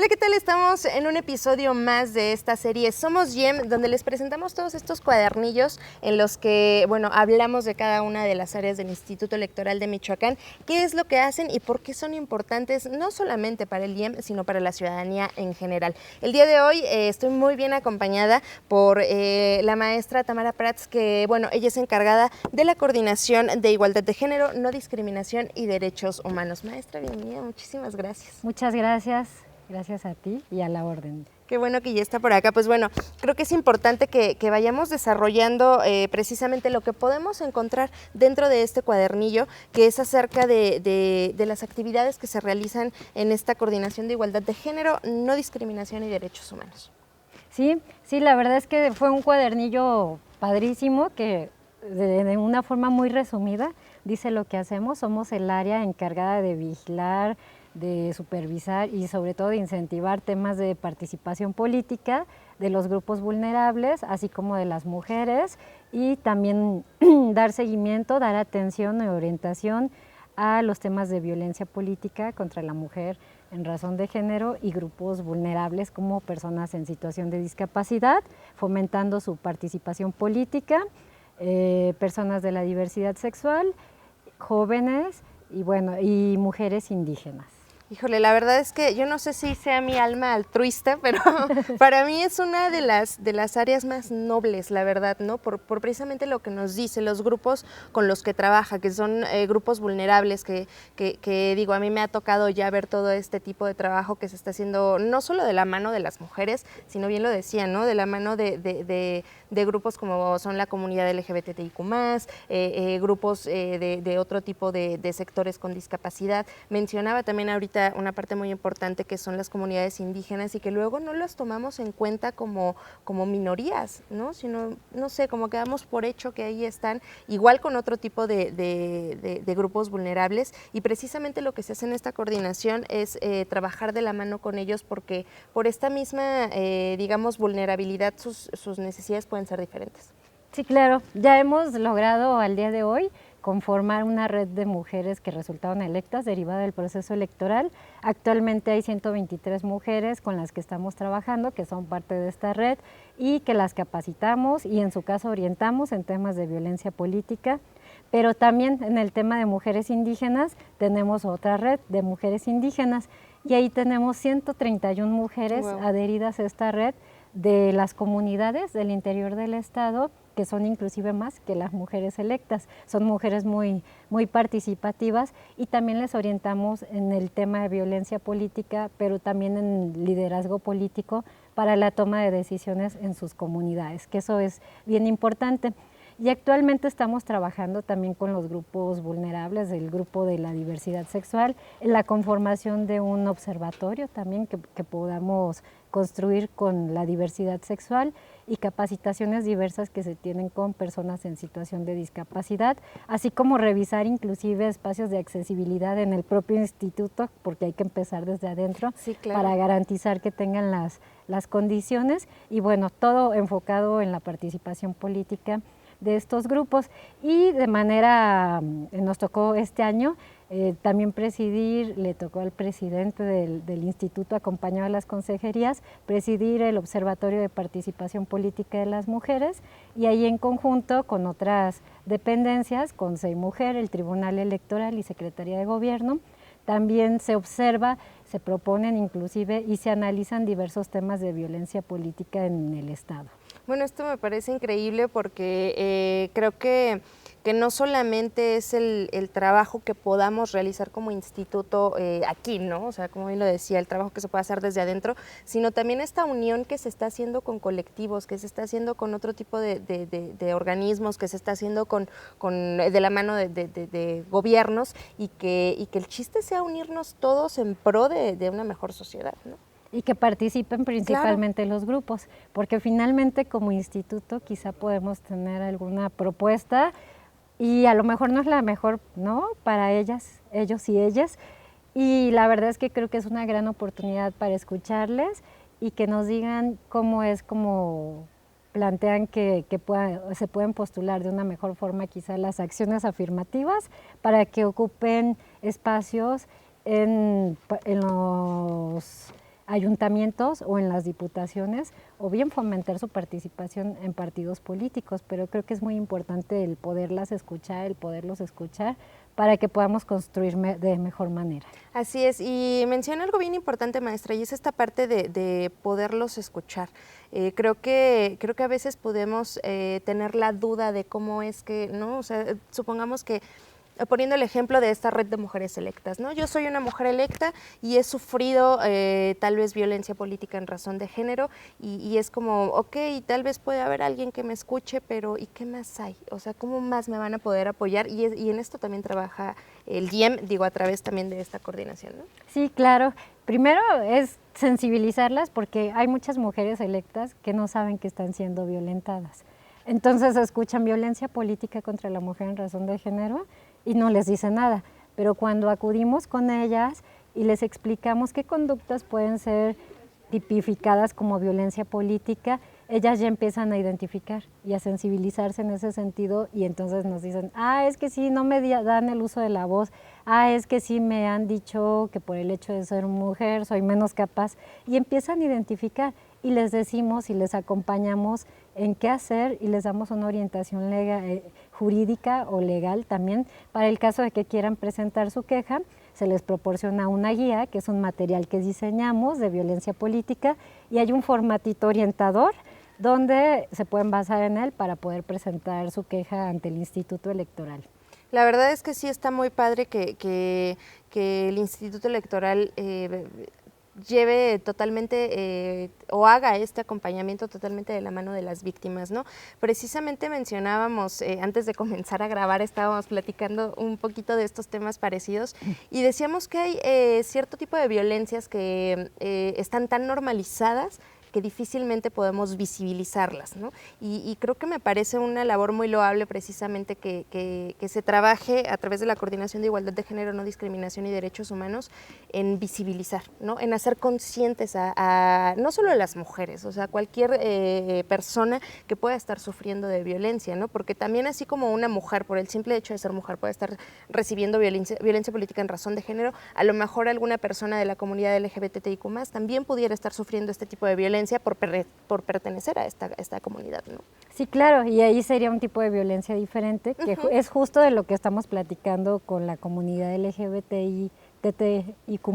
Hola, ¿qué tal? Estamos en un episodio más de esta serie Somos YEM, donde les presentamos todos estos cuadernillos en los que, bueno, hablamos de cada una de las áreas del Instituto Electoral de Michoacán, qué es lo que hacen y por qué son importantes, no solamente para el YEM, sino para la ciudadanía en general. El día de hoy estoy muy bien acompañada por la maestra Tamara Prats, que, bueno, ella es encargada de la coordinación de igualdad de género, no discriminación y derechos humanos. Maestra, bienvenida, muchísimas gracias. Muchas gracias. Gracias a ti y a la orden. Qué bueno que ya está por acá. Pues bueno, creo que es importante que vayamos desarrollando precisamente lo que podemos encontrar dentro de este cuadernillo, que es acerca de las actividades que se realizan en esta coordinación de igualdad de género, no discriminación y derechos humanos. Sí, la verdad es que fue un cuadernillo padrísimo que de una forma muy resumida dice lo que hacemos. Somos el área encargada de vigilar, de supervisar y sobre todo de incentivar temas de participación política de los grupos vulnerables, así como de las mujeres, y también dar seguimiento, dar atención y orientación a los temas de violencia política contra la mujer en razón de género y grupos vulnerables como personas en situación de discapacidad, fomentando su participación política, personas de la diversidad sexual, jóvenes y, bueno, y mujeres indígenas. Híjole, la verdad es que yo no sé si sea mi alma altruista, pero para mí es una de las áreas más nobles, la verdad, ¿no? Por precisamente lo que nos dice, los grupos con los que trabaja, que son grupos vulnerables, que digo, a mí me ha tocado ya ver todo este tipo de trabajo que se está haciendo, no solo de la mano de las mujeres, sino bien lo decía, ¿no? De la mano de grupos como son la comunidad LGBTIQ+, grupos de otro tipo de sectores con discapacidad. Mencionaba también ahorita una parte muy importante que son las comunidades indígenas y que luego no las tomamos en cuenta como minorías, ¿no? Sino, no sé, como que damos por hecho que ahí están, igual con otro tipo de grupos vulnerables, y precisamente lo que se hace en esta coordinación es trabajar de la mano con ellos, porque por esta misma, digamos, vulnerabilidad sus necesidades pueden ser diferentes. Sí, claro, ya hemos logrado al día de hoy conformar una red de mujeres que resultaron electas derivada del proceso electoral. Actualmente hay 123 mujeres con las que estamos trabajando, que son parte de esta red y que las capacitamos y en su caso orientamos en temas de violencia política. Pero también en el tema de mujeres indígenas tenemos otra red de mujeres indígenas y ahí tenemos 131 mujeres adheridas a esta red de las comunidades del interior del estado, que son inclusive más que las mujeres electas. Son mujeres muy participativas y también les orientamos en el tema de violencia política, pero también en liderazgo político para la toma de decisiones en sus comunidades, que eso es bien importante. Y actualmente estamos trabajando también con los grupos vulnerables, del grupo de la diversidad sexual, en la conformación de un observatorio también que podamos construir con la diversidad sexual y capacitaciones diversas que se tienen con personas en situación de discapacidad, así como revisar inclusive espacios de accesibilidad en el propio instituto, porque hay que empezar desde adentro, sí, claro, para garantizar que tengan las condiciones y, bueno, todo enfocado en la participación política de estos grupos. Y de manera, nos tocó este año también presidir, le tocó al presidente del instituto, acompañado a las consejerías, presidir el Observatorio de Participación Política de las Mujeres, y ahí en conjunto con otras dependencias, con SEIMujer, el Tribunal Electoral y Secretaría de Gobierno, también se observa, se proponen inclusive y se analizan diversos temas de violencia política en el estado. Bueno, esto me parece increíble porque creo que no solamente es el trabajo que podamos realizar como instituto aquí, ¿no? O sea, como bien lo decía, el trabajo que se puede hacer desde adentro, sino también esta unión que se está haciendo con colectivos, que se está haciendo con otro tipo de organismos, que se está haciendo de la mano de gobiernos, y que el chiste sea unirnos todos en pro de una mejor sociedad, ¿no? Y que participen principalmente, claro, los grupos, porque finalmente como instituto quizá podemos tener alguna propuesta y a lo mejor no es la mejor, ¿no?, para ellas, ellos y ellas, y la verdad es que creo que es una gran oportunidad para escucharles y que nos digan cómo es, como plantean que se pueden postular de una mejor forma quizá las acciones afirmativas para que ocupen espacios en los ayuntamientos o en las diputaciones, o bien fomentar su participación en partidos políticos, pero creo que es muy importante el poderlas escuchar, el poderlos escuchar, para que podamos construir de mejor manera. Así es, y menciona algo bien importante, maestra, y es esta parte de poderlos escuchar. Creo que a veces podemos tener la duda de cómo es que, ¿no? O sea, supongamos que poniendo el ejemplo de esta red de mujeres electas, ¿no? Yo soy una mujer electa y he sufrido tal vez violencia política en razón de género y es como, ok, tal vez puede haber alguien que me escuche, pero ¿y qué más hay? O sea, ¿cómo más me van a poder apoyar? Y en esto también trabaja el DIEM, digo, a través también de esta coordinación, ¿no? Sí, claro. Primero es sensibilizarlas porque hay muchas mujeres electas que no saben que están siendo violentadas. Entonces escuchan violencia política contra la mujer en razón de género y no les dice nada. Pero cuando acudimos con ellas y les explicamos qué conductas pueden ser tipificadas como violencia política, ellas ya empiezan a identificar y a sensibilizarse en ese sentido y entonces nos dicen, es que sí, no me dan el uso de la voz, es que sí me han dicho que por el hecho de ser mujer soy menos capaz, y empiezan a identificar y les decimos y les acompañamos en qué hacer y les damos una orientación jurídica o legal también para el caso de que quieran presentar su queja. Se les proporciona una guía, que es un material que diseñamos de violencia política, y hay un formatito orientador donde se pueden basar en él para poder presentar su queja ante el Instituto Electoral. La verdad es que sí está muy padre que el Instituto Electoral lleve totalmente o haga este acompañamiento totalmente de la mano de las víctimas, ¿no? Precisamente mencionábamos, antes de comenzar a grabar, estábamos platicando un poquito de estos temas parecidos y decíamos que hay cierto tipo de violencias que están tan normalizadas que difícilmente podemos visibilizarlas, ¿no? Y creo que me parece una labor muy loable precisamente que se trabaje a través de la Coordinación de Igualdad de Género, No Discriminación y Derechos Humanos en visibilizar, ¿no? En hacer conscientes a no solo a las mujeres, o sea, cualquier persona que pueda estar sufriendo de violencia, ¿no? Porque también así como una mujer, por el simple hecho de ser mujer, puede estar recibiendo violencia política en razón de género, a lo mejor alguna persona de la comunidad LGBTIQ+, también pudiera estar sufriendo este tipo de violencia por pertenecer a esta comunidad, ¿no? Sí, claro, y ahí sería un tipo de violencia diferente, que es justo de lo que estamos platicando con la comunidad LGBTI, TTIQ+,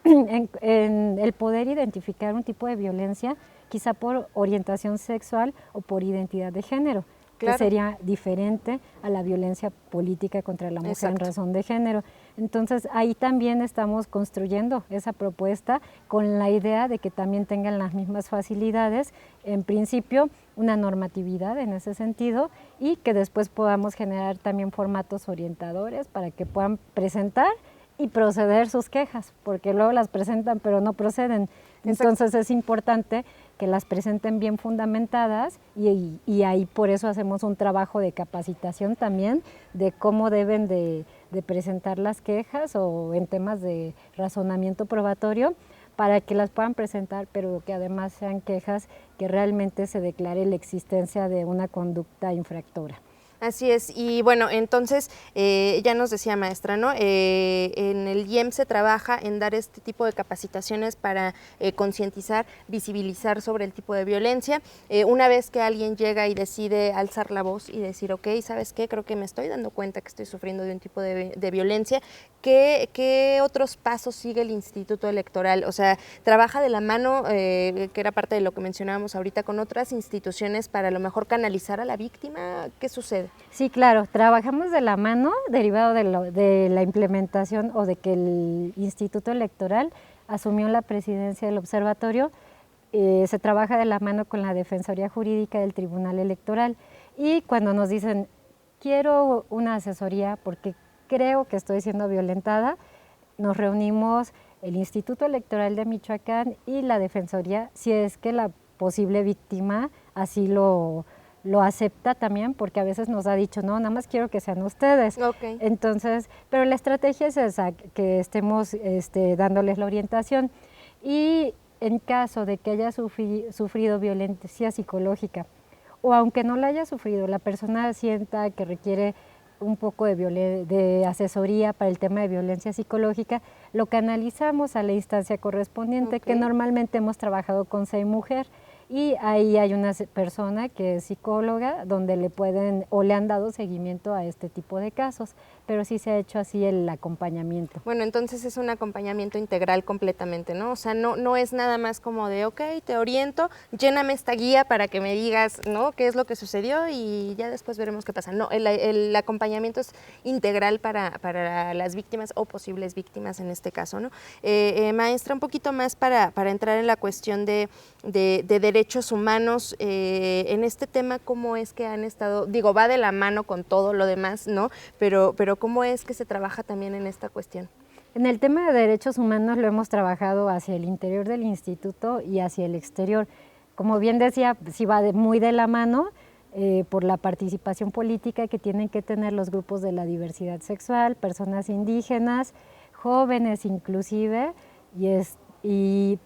en el poder identificar un tipo de violencia, quizá por orientación sexual o por identidad de género. Claro. Que sería diferente a la violencia política contra la mujer. Exacto. En razón de género. Entonces ahí también estamos construyendo esa propuesta con la idea de que también tengan las mismas facilidades, en principio una normatividad en ese sentido, y que después podamos generar también formatos orientadores para que puedan presentar y proceder sus quejas, porque luego las presentan pero no proceden. Entonces es importante que las presenten bien fundamentadas y ahí por eso hacemos un trabajo de capacitación también de cómo deben de presentar las quejas o en temas de razonamiento probatorio para que las puedan presentar, pero que además sean quejas que realmente se declare la existencia de una conducta infractora. Así es, y bueno, entonces ya nos decía maestra, ¿no? En el IEM se trabaja en dar este tipo de capacitaciones para concientizar, visibilizar sobre el tipo de violencia. Una vez que alguien llega y decide alzar la voz y decir, ok, ¿sabes qué? Creo que me estoy dando cuenta que estoy sufriendo de un tipo de violencia. ¿Qué otros pasos sigue el Instituto Electoral? O sea, trabaja de la mano, que era parte de lo que mencionábamos ahorita, con otras instituciones para a lo mejor canalizar a la víctima. ¿Qué sucede? Sí, claro, trabajamos de la mano, derivado de la implementación o de que el Instituto Electoral asumió la presidencia del observatorio. Se trabaja de la mano con la Defensoría Jurídica del Tribunal Electoral, y cuando nos dicen, quiero una asesoría porque creo que estoy siendo violentada, nos reunimos el Instituto Electoral de Michoacán y la Defensoría, si es que la posible víctima así lo acepta también, porque a veces nos ha dicho, no, nada más quiero que sean ustedes. Okay. Entonces, pero la estrategia es esa, que estemos dándoles la orientación. Y en caso de que haya sufrido violencia psicológica, o aunque no la haya sufrido, la persona sienta que requiere un poco de asesoría para el tema de violencia psicológica, lo canalizamos a la instancia correspondiente, que normalmente hemos trabajado con SEI Mujer, y ahí hay una persona que es psicóloga donde le pueden o le han dado seguimiento a este tipo de casos, pero sí se ha hecho así el acompañamiento. Bueno, entonces es un acompañamiento integral completamente, ¿no? O sea, no es nada más como de, ok, te oriento, lléname esta guía para que me digas, ¿no?, qué es lo que sucedió y ya después veremos qué pasa. No, el acompañamiento es integral para las víctimas o posibles víctimas en este caso, ¿no? Maestra, un poquito más para entrar en la cuestión de derechos humanos, en este tema, ¿cómo es que han estado? Digo, va de la mano con todo lo demás, ¿no? Pero ¿cómo es que se trabaja también en esta cuestión? En el tema de derechos humanos lo hemos trabajado hacia el interior del instituto y hacia el exterior. Como bien decía, sí va muy de la mano por la participación política que tienen que tener los grupos de la diversidad sexual, personas indígenas, jóvenes inclusive,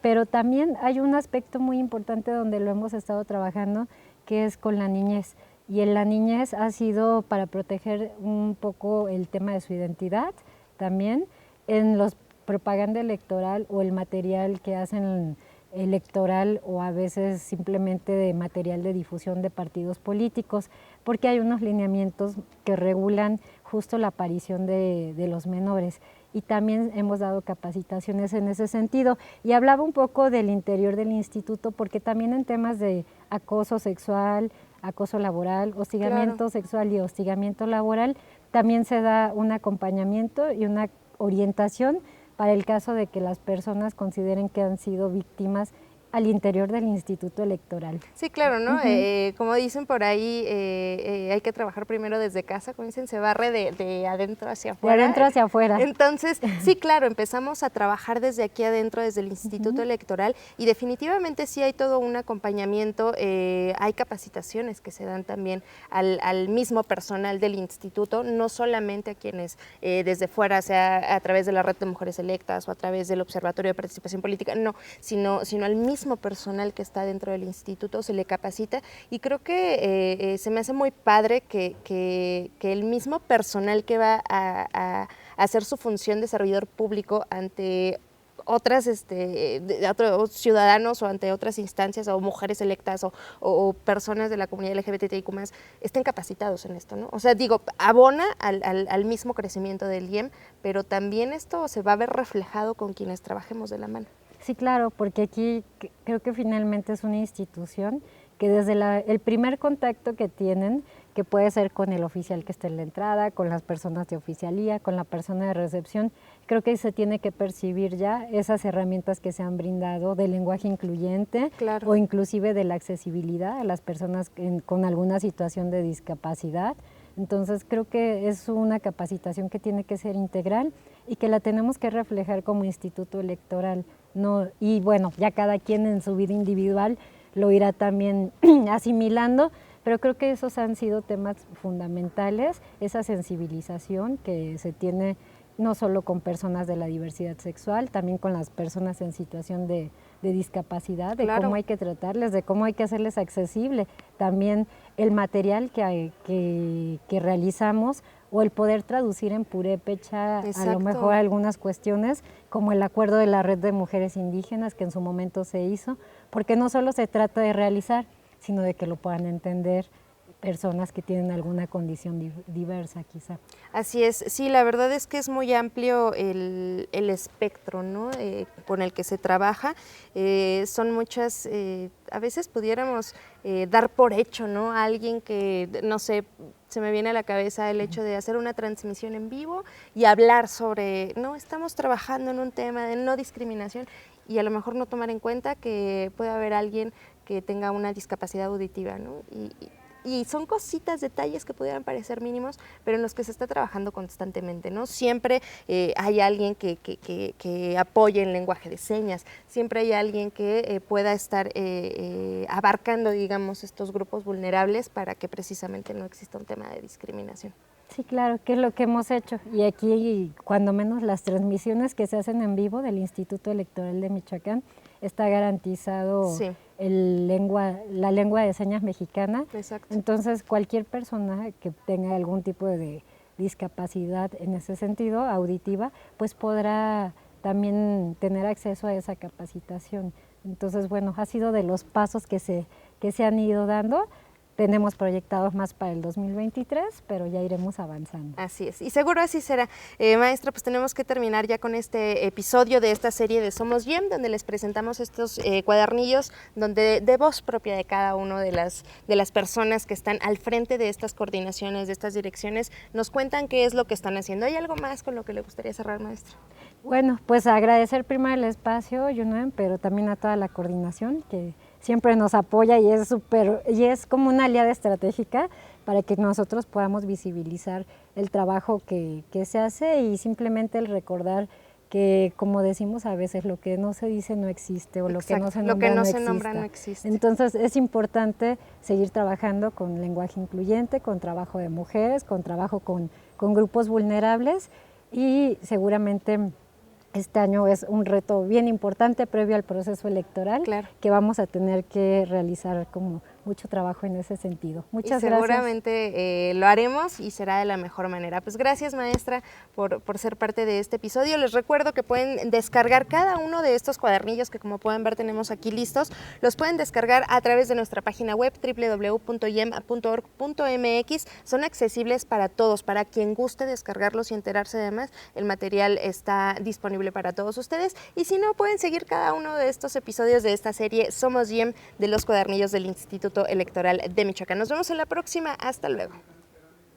pero también hay un aspecto muy importante donde lo hemos estado trabajando, que es con la niñez. Y en la niñez ha sido para proteger un poco el tema de su identidad también. En los propaganda electoral o el material que hacen electoral o a veces simplemente de material de difusión de partidos políticos, porque hay unos lineamientos que regulan justo la aparición de los menores. Y también hemos dado capacitaciones en ese sentido. Y hablaba un poco del interior del instituto, porque también en temas de acoso sexual, acoso laboral, hostigamiento sexual y hostigamiento laboral, también se da un acompañamiento y una orientación para el caso de que las personas consideren que han sido víctimas al interior del Instituto Electoral. Sí, claro, ¿no? Como dicen por ahí, hay que trabajar primero desde casa, como dicen, se barre de adentro hacia afuera. De adentro hacia afuera. Entonces, sí, claro, empezamos a trabajar desde aquí adentro, desde el Instituto Electoral, y definitivamente sí hay todo un acompañamiento, hay capacitaciones que se dan también al mismo personal del instituto, no solamente a quienes desde fuera, sea a través de la Red de Mujeres Electas o a través del Observatorio de Participación Política, no, sino al mismo personal que está dentro del instituto, se le capacita, y creo que se me hace muy padre que el mismo personal que va a hacer su función de servidor público ante otros ciudadanos o ante otras instancias o mujeres electas o personas de la comunidad LGBTIQ+, estén capacitados en esto, ¿no? O sea, digo, abona al mismo crecimiento del IEM, pero también esto se va a ver reflejado con quienes trabajemos de la mano. Sí, claro, porque aquí creo que finalmente es una institución que desde el primer contacto que tienen, que puede ser con el oficial que está en la entrada, con las personas de oficialía, con la persona de recepción, creo que se tiene que percibir ya esas herramientas que se han brindado de lenguaje incluyente, o inclusive de la accesibilidad a las personas con alguna situación de discapacidad. Entonces creo que es una capacitación que tiene que ser integral y que la tenemos que reflejar como instituto electoral. No, y bueno, ya cada quien en su vida individual lo irá también asimilando, pero creo que esos han sido temas fundamentales, esa sensibilización que se tiene no solo con personas de la diversidad sexual, también con las personas en situación de discapacidad, de cómo hay que tratarles, de cómo hay que hacerles accesible también el material que realizamos, o el poder traducir en purépecha a lo mejor algunas cuestiones, como el acuerdo de la Red de Mujeres Indígenas que en su momento se hizo, porque no solo se trata de realizar, sino de que lo puedan entender personas que tienen alguna condición diversa quizá. Así es, sí, la verdad es que es muy amplio el espectro, ¿no? Con el que se trabaja. Son muchas, a veces pudiéramos dar por hecho, ¿no? A alguien que, no sé, se me viene a la cabeza el hecho de hacer una transmisión en vivo y hablar sobre, no, estamos trabajando en un tema de no discriminación, y a lo mejor no tomar en cuenta que puede haber alguien que tenga una discapacidad auditiva, ¿no? Y son cositas, detalles que pudieran parecer mínimos, pero en los que se está trabajando constantemente, ¿no? Siempre hay alguien que apoye el lenguaje de señas, siempre hay alguien que pueda estar abarcando, digamos, estos grupos vulnerables para que precisamente no exista un tema de discriminación. Sí, claro, que es lo que hemos hecho. Y aquí, cuando menos las transmisiones que se hacen en vivo del Instituto Electoral de Michoacán, está garantizado la lengua de señas mexicana. Exacto. Entonces, cualquier persona que tenga algún tipo de discapacidad en ese sentido, auditiva, pues podrá también tener acceso a esa capacitación. Entonces, bueno, ha sido de los pasos que se han ido dando. Tenemos proyectados más para el 2023, pero ya iremos avanzando. Así es, y seguro así será. Maestra, pues tenemos que terminar ya con este episodio de esta serie de Somos YEM, donde les presentamos estos cuadernillos, donde de voz propia de cada uno de las personas que están al frente de estas coordinaciones, de estas direcciones, nos cuentan qué es lo que están haciendo. ¿Hay algo más con lo que le gustaría cerrar, maestra? Bueno, pues agradecer primero el espacio, Yunuen, pero también a toda la coordinación que siempre nos apoya y es como una aliada estratégica para que nosotros podamos visibilizar el trabajo que se hace y simplemente el recordar que, como decimos a veces, lo que no se dice no existe o lo que no se nombra no existe. Entonces es importante seguir trabajando con lenguaje incluyente, con trabajo de mujeres, con trabajo con grupos vulnerables y seguramente este año es un reto bien importante previo al proceso electoral, claro, que vamos a tener que realizar como mucho trabajo en ese sentido. Muchas gracias. Seguramente lo haremos y será de la mejor manera. Pues gracias, maestra, por ser parte de este episodio. Les recuerdo que pueden descargar cada uno de estos cuadernillos que, como pueden ver, tenemos aquí listos. Los pueden descargar a través de nuestra página web www.yem.org.mx. Son accesibles para todos, para quien guste descargarlos y enterarse de más. El material está disponible para todos ustedes. Y si no, pueden seguir cada uno de estos episodios de esta serie Somos YEM de los cuadernillos del Instituto Electoral de Michoacán. Nos vemos en la próxima. Hasta luego.